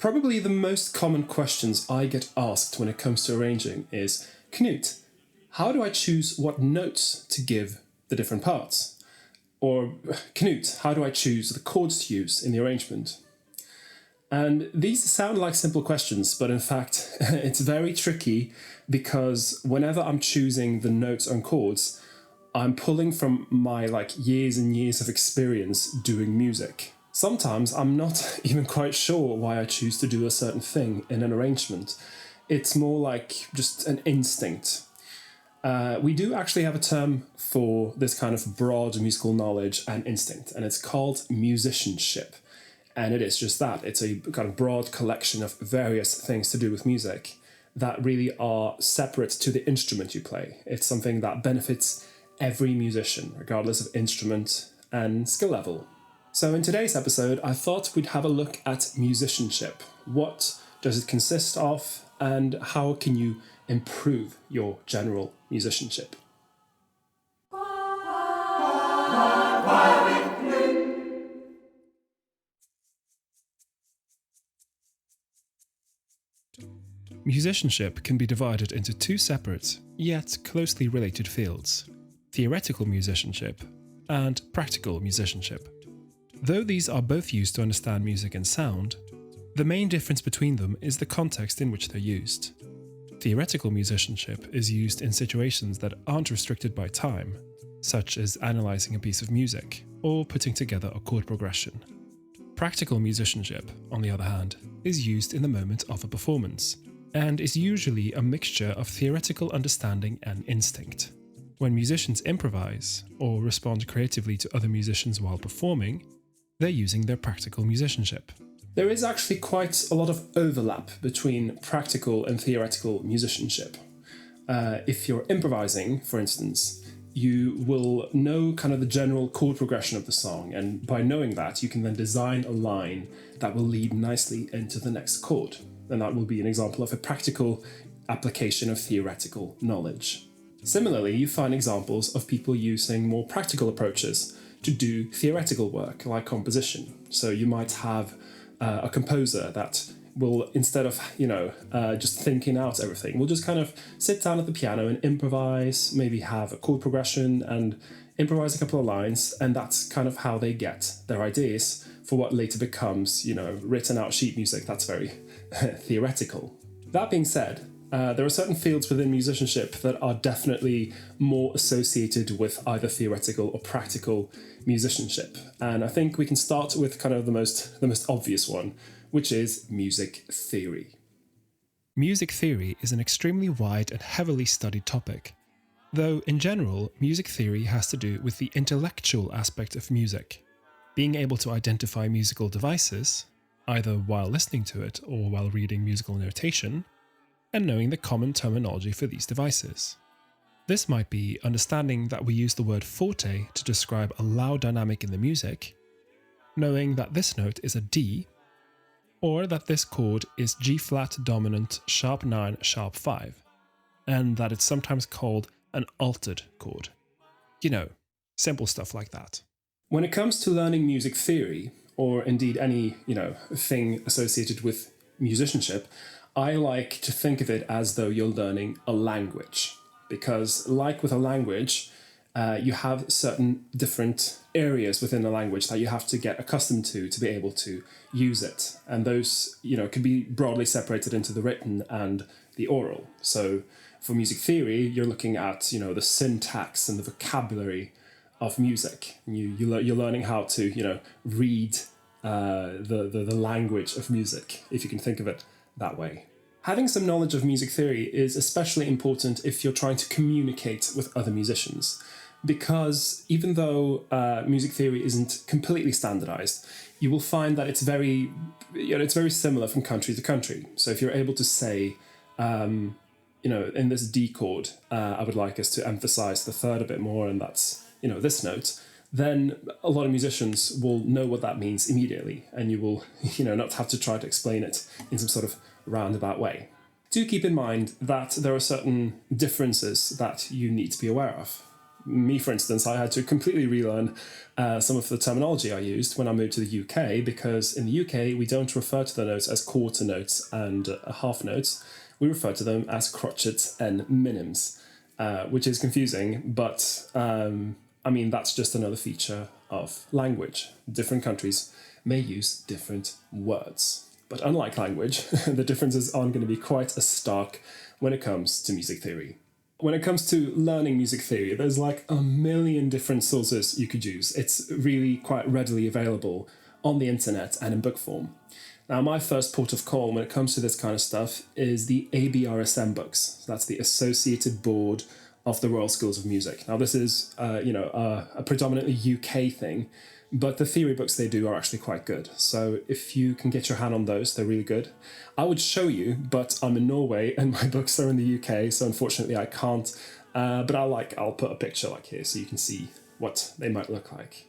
Probably the most common questions I get asked when it comes to arranging is, Knut, how do I choose what notes to give the different parts? Or, Knut, how do I choose the chords to use in the arrangement? And these sound like simple questions, but in fact, it's very tricky because whenever I'm choosing the notes and chords, I'm pulling from my years and years of experience doing music. Sometimes I'm not even quite sure why I choose to do a certain thing in an arrangement. It's more like just an instinct. We do actually have a term for this kind of broad musical knowledge and instinct, and it's called musicianship. And it is just that. It's a kind of broad collection of various things to do with music that really are separate to the instrument you play. It's something that benefits every musician, regardless of instrument and skill level. So in today's episode, I thought we'd have a look at musicianship. What does it consist of, and how can you improve your general musicianship? Musicianship can be divided into two separate, yet closely related fields: theoretical musicianship and practical musicianship. Though these are both used to understand music and sound, the main difference between them is the context in which they're used. Theoretical musicianship is used in situations that aren't restricted by time, such as analysing a piece of music or putting together a chord progression. Practical musicianship, on the other hand, is used in the moment of a performance, and is usually a mixture of theoretical understanding and instinct. When musicians improvise or respond creatively to other musicians while performing, they're using their practical musicianship. There is actually quite a lot of overlap between practical and theoretical musicianship. If you're improvising, for instance, you will know kind of the general chord progression of the song, and by knowing that, you can then design a line that will lead nicely into the next chord. And that will be an example of a practical application of theoretical knowledge. Similarly, you find examples of people using more practical approaches to do theoretical work, like composition. So you might have a composer that will, instead of, just thinking out everything, will just kind of sit down at the piano and improvise, maybe have a chord progression and improvise a couple of lines, and that's kind of how they get their ideas for what later becomes, written out sheet music that's very theoretical. That being said, there are certain fields within musicianship that are definitely more associated with either theoretical or practical musicianship. And I think we can start with kind of the most obvious one, which is music theory. Music theory is an extremely wide and heavily studied topic, though in general, music theory has to do with the intellectual aspect of music, being able to identify musical devices, either while listening to it or while reading musical notation, and knowing the common terminology for these devices. This might be understanding that we use the word forte to describe a loud dynamic in the music, knowing that this note is a D, or that this chord is G-flat dominant sharp 9 sharp 5, and that it's sometimes called an altered chord. Simple stuff like that. When it comes to learning music theory, or indeed any, thing associated with musicianship, I like to think of it as though you're learning a language, because like with a language, you have certain different areas within the language that you have to get accustomed to be able to use it. And those, can be broadly separated into the written and the oral. So for music theory, you're looking at, the syntax and the vocabulary of music. And you're learning how to, read the language of music, if you can think of it that way. Having some knowledge of music theory is especially important if you're trying to communicate with other musicians, because even though music theory isn't completely standardized, you will find that it's very similar from country to country. So if you're able to say, in this D chord, I would like us to emphasize the third a bit more, and that's, this note, then a lot of musicians will know what that means immediately, and you will, not have to try to explain it in some sort of roundabout way. Do keep in mind that there are certain differences that you need to be aware of. Me, for instance, I had to completely relearn some of the terminology I used when I moved to the UK, because in the UK we don't refer to the notes as quarter notes and half notes. We refer to them as crotchets and minims, which is confusing, but I mean, that's just another feature of language. Different countries may use different words. But unlike language, the differences aren't going to be quite as stark when it comes to music theory. When it comes to learning music theory, there's like a million different sources you could use. It's really quite readily available on the internet and in book form. Now, my first port of call when it comes to this kind of stuff is the ABRSM books. So that's the Associated Board of the Royal Schools of Music. Now, this is a predominantly UK thing, but the theory books they do are actually quite good. So if you can get your hand on those, they're really good. I would show you, but I'm in Norway and my books are in the UK, so unfortunately I can't. But I'll put a picture like here so you can see what they might look like.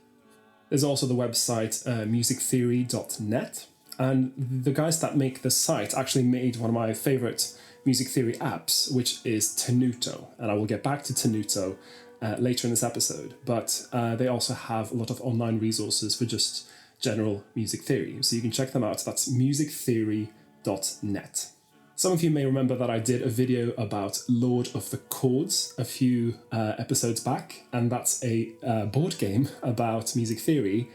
There's also the website musictheory.net, and the guys that make the site actually made one of my favorite music theory apps, which is Tenuto, and I will get back to Tenuto later in this episode, but they also have a lot of online resources for just general music theory, so you can check them out. That's musictheory.net. Some of you may remember that I did a video about Lord of the Chords a few episodes back, and that's a board game about music theory,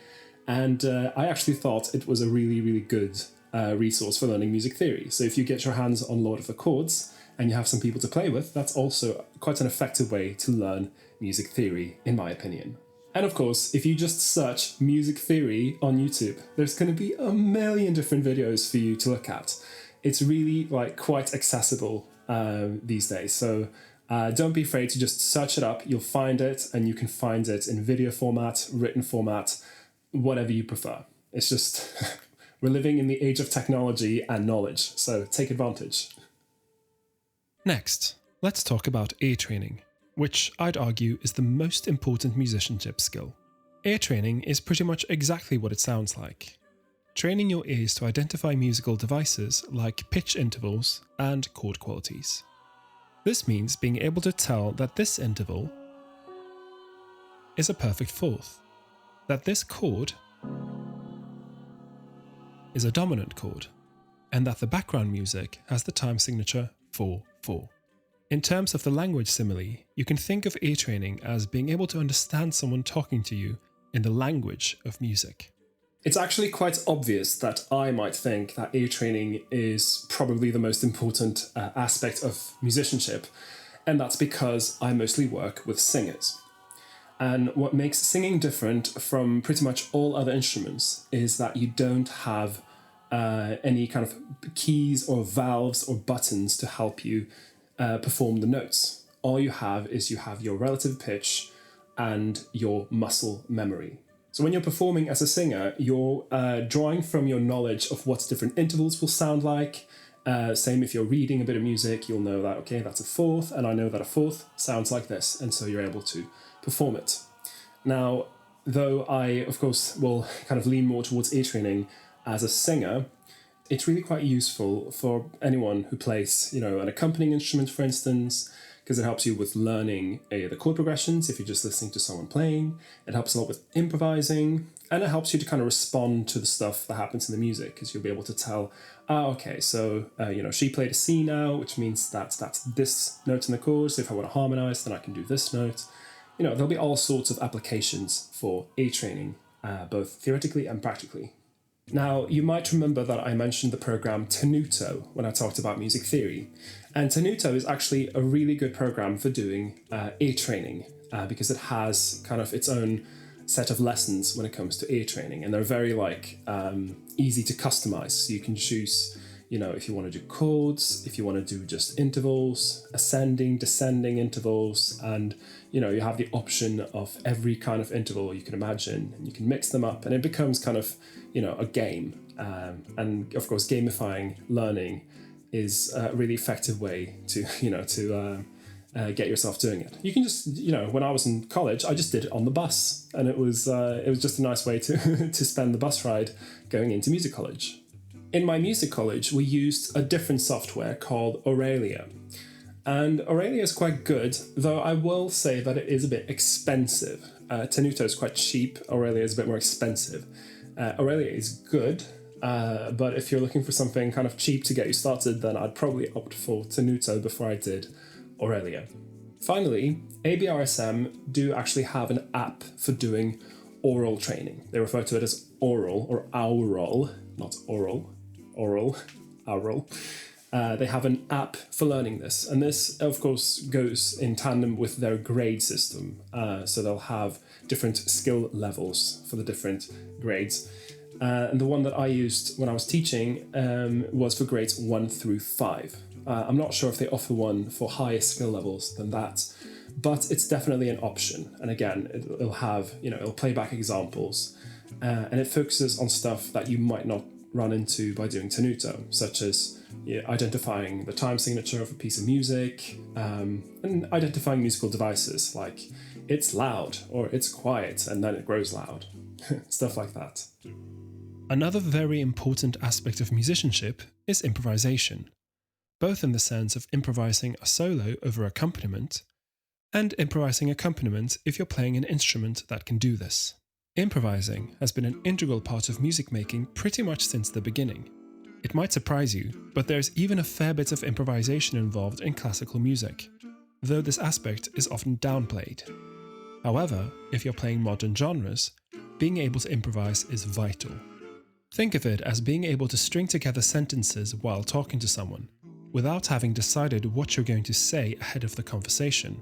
and I actually thought it was a really, really good resource for learning music theory. So if you get your hands on Lord of the Chords and you have some people to play with, that's also quite an effective way to learn music theory, in my opinion. And of course, if you just search music theory on YouTube, there's going to be a million different videos for you to look at. It's really quite accessible these days. So don't be afraid to just search it up. You'll find it, and you can find it in video format, written format, whatever you prefer. It's just we're living in the age of technology and knowledge, so take advantage. Next, let's talk about ear training, which I'd argue is the most important musicianship skill. Ear training is pretty much exactly what it sounds like. Training your ears to identify musical devices like pitch intervals and chord qualities. This means being able to tell that this interval is a perfect fourth, that this chord is a dominant chord, and that the background music has the time signature 4/4. In terms of the language simile, you can think of ear training as being able to understand someone talking to you in the language of music. It's actually quite obvious that I might think that ear training is probably the most important aspect of musicianship, and that's because I mostly work with singers. And what makes singing different from pretty much all other instruments is that you don't have any kind of keys or valves or buttons to help you perform the notes. All you have is your relative pitch and your muscle memory. So when you're performing as a singer, you're drawing from your knowledge of what different intervals will sound like. Same if you're reading a bit of music, you'll know that, okay, that's a fourth, and I know that a fourth sounds like this, and so you're able to perform it. Now, though I, of course, will kind of lean more towards ear training as a singer, it's really quite useful for anyone who plays, an accompanying instrument, for instance, because it helps you with learning the chord progressions if you're just listening to someone playing. It helps a lot with improvising, and it helps you to kind of respond to the stuff that happens in the music, because you'll be able to tell, okay, so, she played a C now, which means that's this note in the chord, so if I want to harmonize, then I can do this note. There'll be all sorts of applications for ear training, both theoretically and practically. Now, you might remember that I mentioned the program Tenuto when I talked about music theory. And Tenuto is actually a really good program for doing ear training because it has kind of its own set of lessons when it comes to ear training. And they're very easy to customize. So you can choose, if you want to do chords, if you want to do just intervals, ascending, descending intervals, and you have the option of every kind of interval you can imagine, and you can mix them up, and it becomes kind of a game. And of course, gamifying learning is a really effective way to get yourself doing it. You can just when I was in college, I just did it on the bus, and it was just a nice way to to spend the bus ride going into music college. In my music college, we used a different software called Aurelia. And Aurelia is quite good, though I will say that it is a bit expensive. Tenuto is quite cheap, Aurelia is a bit more expensive. Aurelia is good, but if you're looking for something kind of cheap to get you started, then I'd probably opt for Tenuto before I did Aurelia. Finally, ABRSM do actually have an app for doing oral training. They refer to it as oral or aural, not oral, oral, aural. They have an app for learning this, and this, of course, goes in tandem with their grade system. So they'll have different skill levels for the different grades. And the one that I used when I was teaching was for grades 1 through 5. I'm not sure if they offer one for higher skill levels than that, but it's definitely an option. And again, it'll have, it'll play back examples, and it focuses on stuff that you might not run into by doing Tenuto, such as identifying the time signature of a piece of music, and identifying musical devices like it's loud or it's quiet and then it grows loud, stuff like that. Another very important aspect of musicianship is improvisation, both in the sense of improvising a solo over accompaniment and improvising accompaniment if you're playing an instrument that can do this. Improvising has been an integral part of music making pretty much since the beginning. It might surprise you, but there's even a fair bit of improvisation involved in classical music, though this aspect is often downplayed. However, if you're playing modern genres, being able to improvise is vital. Think of it as being able to string together sentences while talking to someone, without having decided what you're going to say ahead of the conversation,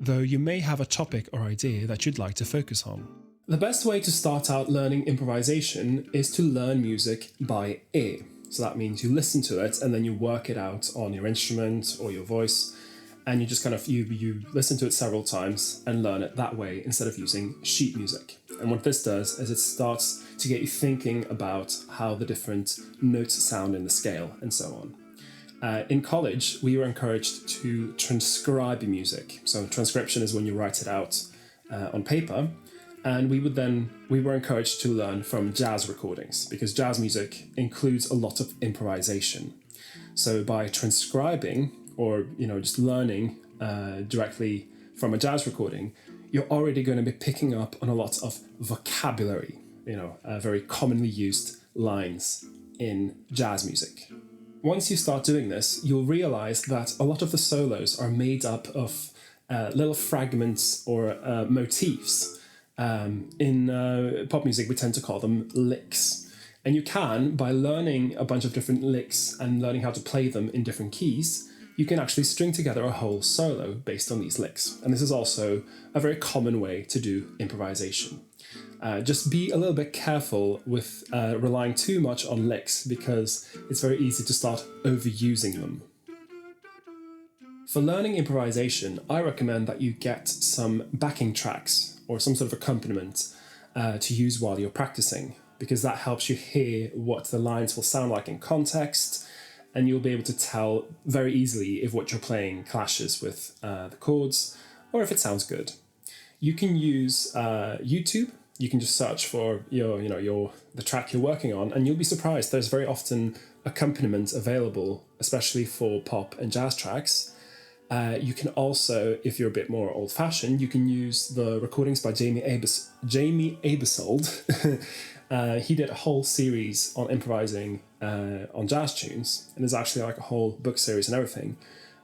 though you may have a topic or idea that you'd like to focus on. The best way to start out learning improvisation is to learn music by ear. So that means you listen to it and then you work it out on your instrument or your voice, and you just kind of you listen to it several times and learn it that way instead of using sheet music. And what this does is it starts to get you thinking about how the different notes sound in the scale and so on. In college, we were encouraged to transcribe music. So transcription is when you write it out on paper. And we were encouraged to learn from jazz recordings, because jazz music includes a lot of improvisation. So by transcribing or just learning directly from a jazz recording, you're already going to be picking up on a lot of vocabulary, very commonly used lines in jazz music. Once you start doing this, you'll realize that a lot of the solos are made up of little fragments or motifs. In pop music, we tend to call them licks. And you can, by learning a bunch of different licks and learning how to play them in different keys, you can actually string together a whole solo based on these licks. And this is also a very common way to do improvisation. Just be a little bit careful with relying too much on licks, because it's very easy to start overusing them. For learning improvisation, I recommend that you get some backing tracks or some sort of accompaniment to use while you're practicing, because that helps you hear what the lines will sound like in context, and you'll be able to tell very easily if what you're playing clashes with the chords or if it sounds good. You can use YouTube. You can just search for the track you're working on, and you'll be surprised. There's very often accompaniment available, especially for pop and jazz tracks. You can also, if you're a bit more old-fashioned, you can use the recordings by Jamie Aebersold. He did a whole series on improvising on jazz tunes, and there's actually like a whole book series and everything.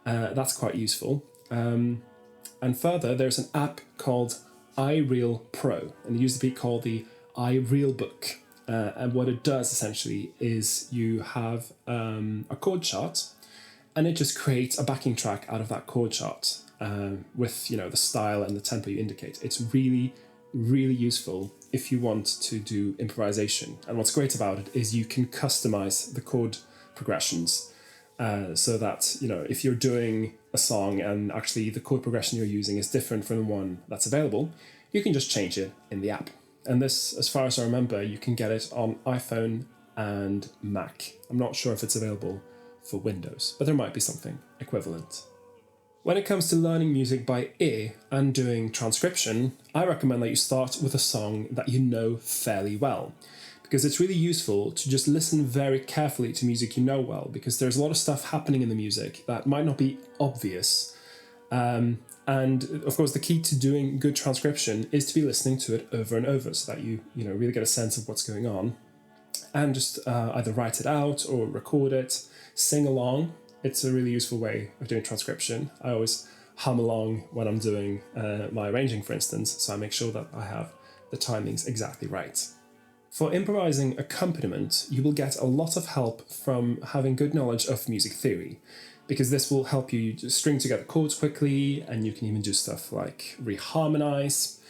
That's quite useful. And further, there's an app called iReal Pro, and it used to be called the iReal Book. And what it does essentially is you have a chord chart, and it just creates a backing track out of that chord chart with the style and the tempo you indicate. It's really, really useful if you want to do improvisation. And what's great about it is you can customize the chord progressions so that if you're doing a song and actually the chord progression you're using is different from the one that's available, you can just change it in the app. And this, as far as I remember, you can get it on iPhone and Mac. I'm not sure if it's available for Windows, but there might be something equivalent. When it comes to learning music by ear and doing transcription, I recommend that you start with a song that you know fairly well, because it's really useful to just listen very carefully to music you know well, because there's a lot of stuff happening in the music that might not be obvious. And of course, the key to doing good transcription is to be listening to it over and over so that you really get a sense of what's going on, and just either write it out or record it, sing along. It's a really useful way of doing transcription. I always hum along when I'm doing my arranging, for instance, so I make sure that I have the timings exactly right. For improvising accompaniment, you will get a lot of help from having good knowledge of music theory, because this will help you to string together chords quickly, and you can even do stuff like reharmonize.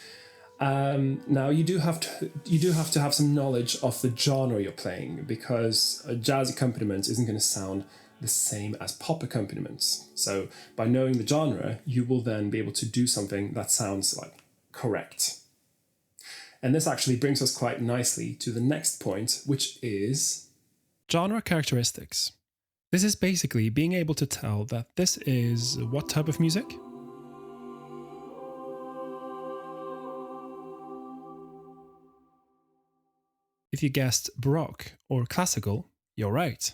Now you do have to have some knowledge of the genre you're playing, because a jazz accompaniment isn't going to sound the same as pop accompaniments. So by knowing the genre, you will then be able to do something that sounds like correct. And this actually brings us quite nicely to the next point, which is genre characteristics. This is basically being able to tell that this is what type of music? If you guessed Baroque or classical, you're right.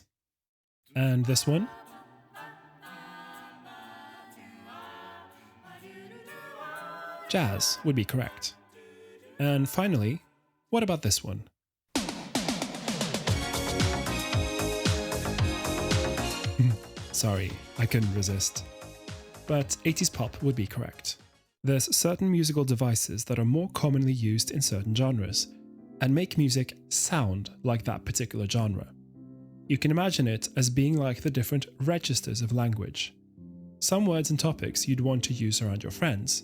And this one? Jazz would be correct. And finally, what about this one? Sorry, I couldn't resist. But 80s pop would be correct. There's certain musical devices that are more commonly used in certain genres and make music sound like that particular genre. You can imagine it as being like the different registers of language. Some words and topics you'd want to use around your friends,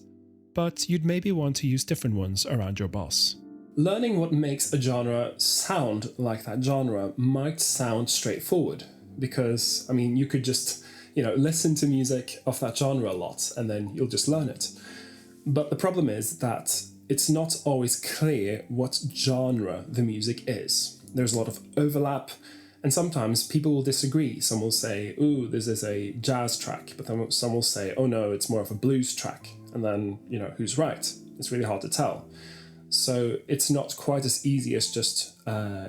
but you'd maybe want to use different ones around your boss. Learning what makes a genre sound like that genre might sound straightforward, because, you could just, listen to music of that genre a lot and then you'll just learn it. But the problem is that it's not always clear what genre the music is. There's a lot of overlap, and sometimes people will disagree. Some will say, ooh, this is a jazz track, but then some will say, oh no, it's more of a blues track. And then, who's right? It's really hard to tell. So it's not quite as easy as just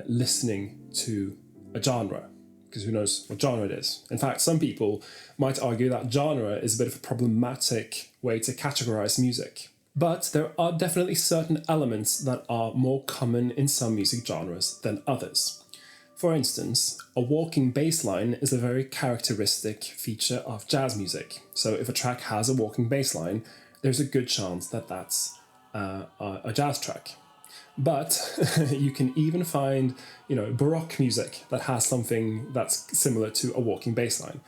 listening to a genre, because who knows what genre it is. In fact, some people might argue that genre is a bit of a problematic way to categorize music. But there are definitely certain elements that are more common in some music genres than others. For instance, a walking bass line is a very characteristic feature of jazz music. So if a track has a walking bass line, there's a good chance that that's a jazz track. But you can even find, Baroque music that has something that's similar to a walking bass line.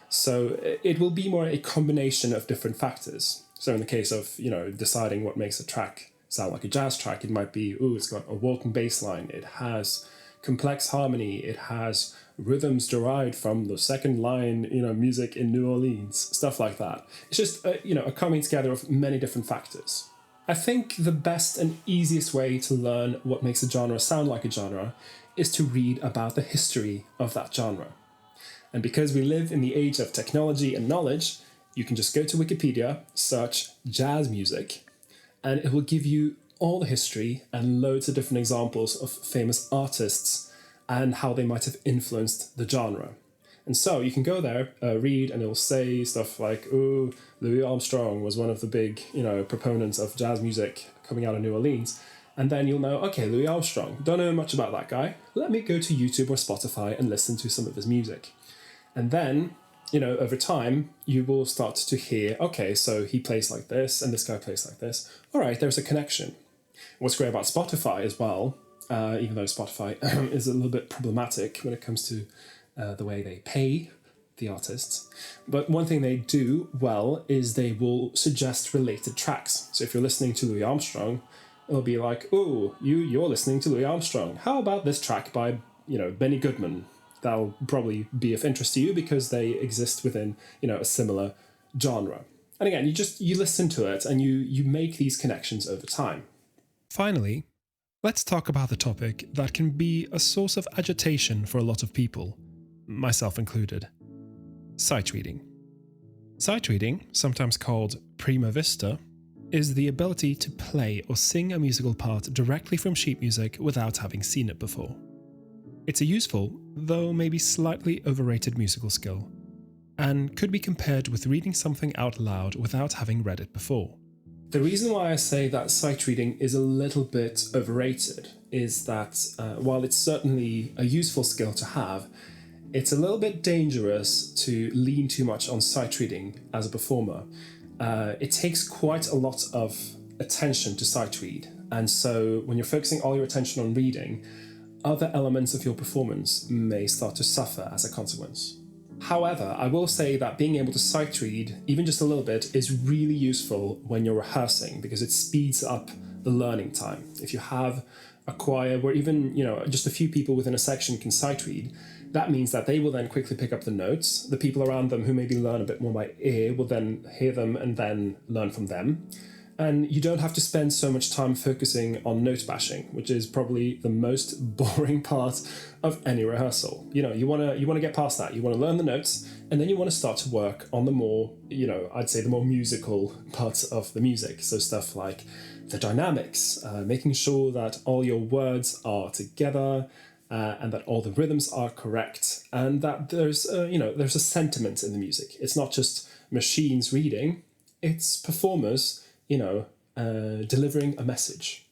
So it will be more a combination of different factors. So in the case of, deciding what makes a track sound like a jazz track, it might be, it's got a walking bass line, it has complex harmony, it has rhythms derived from the second line, music in New Orleans, stuff like that. It's just, a coming together of many different factors. I think the best and easiest way to learn what makes a genre sound like a genre is to read about the history of that genre. And because we live in the age of technology and knowledge, you can just go to Wikipedia, search jazz music, and it will give you all the history and loads of different examples of famous artists and how they might have influenced the genre. And so you can go there, read, and it'll say stuff like, Louis Armstrong was one of the big, proponents of jazz music coming out of New Orleans. And then you'll know, okay, Louis Armstrong, don't know much about that guy. Let me go to YouTube or Spotify and listen to some of his music. And then, over time, you will start to hear, okay, so he plays like this, and this guy plays like this. All right, there's a connection. What's great about Spotify as well, even though Spotify is a little bit problematic when it comes to the way they pay the artists. But one thing they do well is they will suggest related tracks. So if you're listening to Louis Armstrong, it'll be like, you're listening to Louis Armstrong. How about this track by, Benny Goodman? That'll probably be of interest to you because they exist within, a similar genre. And again, you listen to it and you make these connections over time. Finally, let's talk about the topic that can be a source of agitation for a lot of people, myself included. Sight reading. Sight reading, sometimes called prima vista, is the ability to play or sing a musical part directly from sheet music without having seen it before. It's a useful, though maybe slightly overrated musical skill, and could be compared with reading something out loud without having read it before. The reason why I say that sight reading is a little bit overrated is that while it's certainly a useful skill to have, it's a little bit dangerous to lean too much on sight reading as a performer. It takes quite a lot of attention to sight read, and so when you're focusing all your attention on reading, other elements of your performance may start to suffer as a consequence. However, I will say that being able to sight read, even just a little bit, is really useful when you're rehearsing because it speeds up the learning time. If you have a choir where even, just a few people within a section can sight read, that means that they will then quickly pick up the notes. The people around them who maybe learn a bit more by ear will then hear them and then learn from them. And you don't have to spend so much time focusing on note bashing, which is probably the most boring part of any rehearsal. You want to get past that. You want to learn the notes, and then you want to start to work on the more, I'd say the more musical parts of the music. So stuff like the dynamics, making sure that all your words are together, and that all the rhythms are correct, and that there's a sentiment in the music. It's not just machines reading; it's performers delivering a message.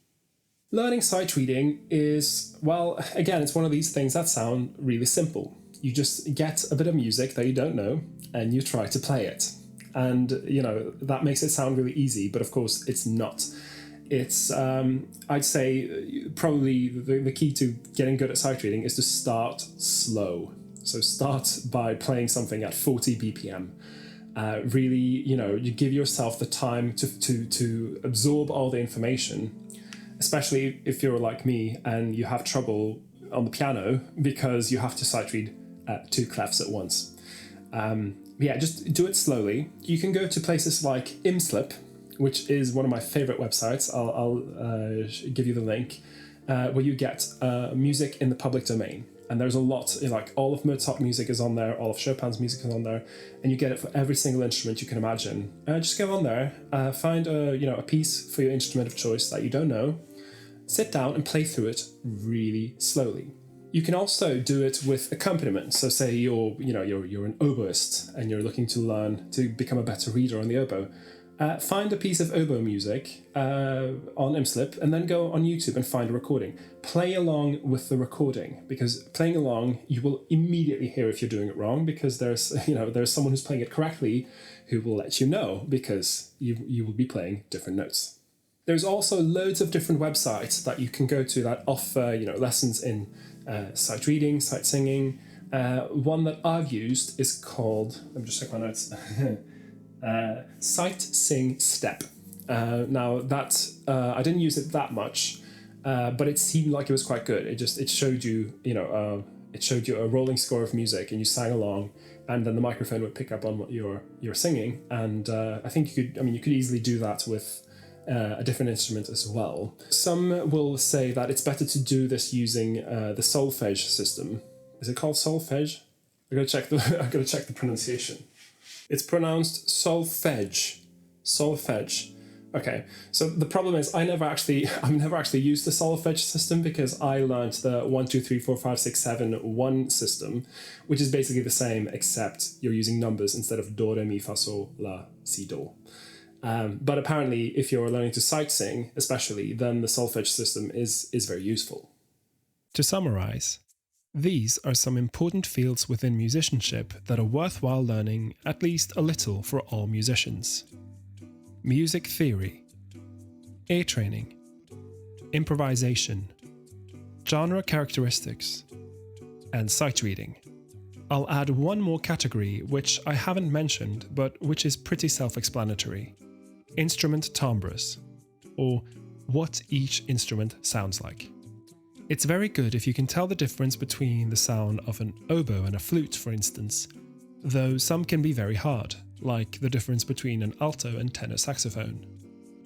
Learning sight reading is, again, it's one of these things that sound really simple. You just get a bit of music that you don't know and you try to play it. And, that makes it sound really easy, but of course it's not. It's, I'd say, probably the key to getting good at sight reading is to start slow. So start by playing something at 40 BPM. Really, you give yourself the time to absorb all the information, especially if you're like me and you have trouble on the piano because you have to sight read two clefs at once. Just do it slowly. You can go to places like Imslip, which is one of my favorite websites. I'll give you the link, where you get music in the public domain. And there's a lot, like all of Mozart's music is on there, all of Chopin's music is on there, and you get it for every single instrument you can imagine. Just go on there, find a piece for your instrument of choice that you don't know, sit down and play through it really slowly. You can also do it with accompaniment. So say you're an oboist and you're looking to learn to become a better reader on the oboe. Find a piece of oboe music on Imslip and then go on YouTube and find a recording. Play along with the recording, because playing along, you will immediately hear if you're doing it wrong, because there's someone who's playing it correctly who will let you know, because you will be playing different notes. There's also loads of different websites that you can go to that offer lessons in sight reading, sight singing. One that I've used is called, let me just check my notes. Sight Sing Step. Now that I didn't use it that much, but it seemed like it was quite good. It showed you a rolling score of music, and you sang along, and then the microphone would pick up on what you're singing. And I think you could easily do that with a different instrument as well. Some will say that it's better to do this using the solfege system. Is it called solfege? I gotta check the pronunciation. It's pronounced solfege. Solfege. Okay, so the problem is I've never actually used the solfege system, because I learned the 1, 2, 3, 4, 5, 6, 7, 1 system, which is basically the same, except you're using numbers instead of do, re, mi, fa, sol, la, si, do. But apparently, if you're learning to sight sing, especially, then the solfege system is very useful. To summarize, these are some important fields within musicianship that are worthwhile learning at least a little for all musicians. Music theory, ear training, improvisation, genre characteristics, and sight reading. I'll add one more category which I haven't mentioned but which is pretty self-explanatory: instrument timbres, or what each instrument sounds like. It's very good if you can tell the difference between the sound of an oboe and a flute, for instance, though some can be very hard, like the difference between an alto and tenor saxophone.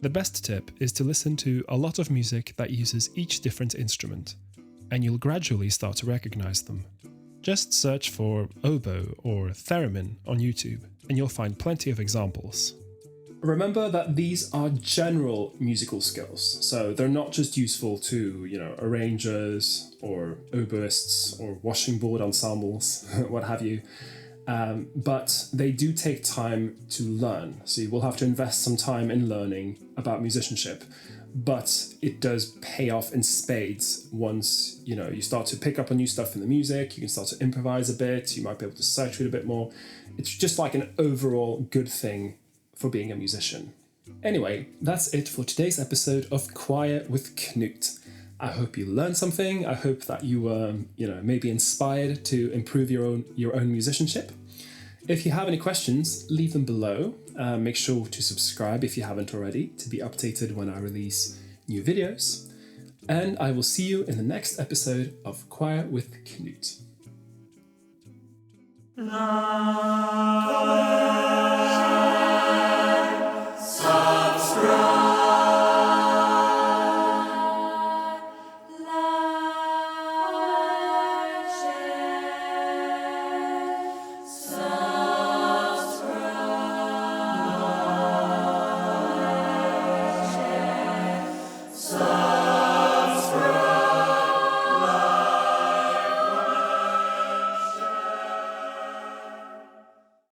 The best tip is to listen to a lot of music that uses each different instrument, and you'll gradually start to recognize them. Just search for oboe or theremin on YouTube, and you'll find plenty of examples. Remember that these are general musical skills, so they're not just useful to, arrangers or oboists or washing board ensembles, what have you, but they do take time to learn. So you will have to invest some time in learning about musicianship, but it does pay off in spades once, you start to pick up on new stuff in the music, you can start to improvise a bit, you might be able to saturate a bit more. It's just like an overall good thing for being a musician. Anyway, that's it for today's episode of Choir with Knut. I hope you learned something. I hope that you were, maybe inspired to improve your own musicianship. If you have any questions, leave them below. Make sure to subscribe if you haven't already to be updated when I release new videos. And I will see you in the next episode of Choir with Knut.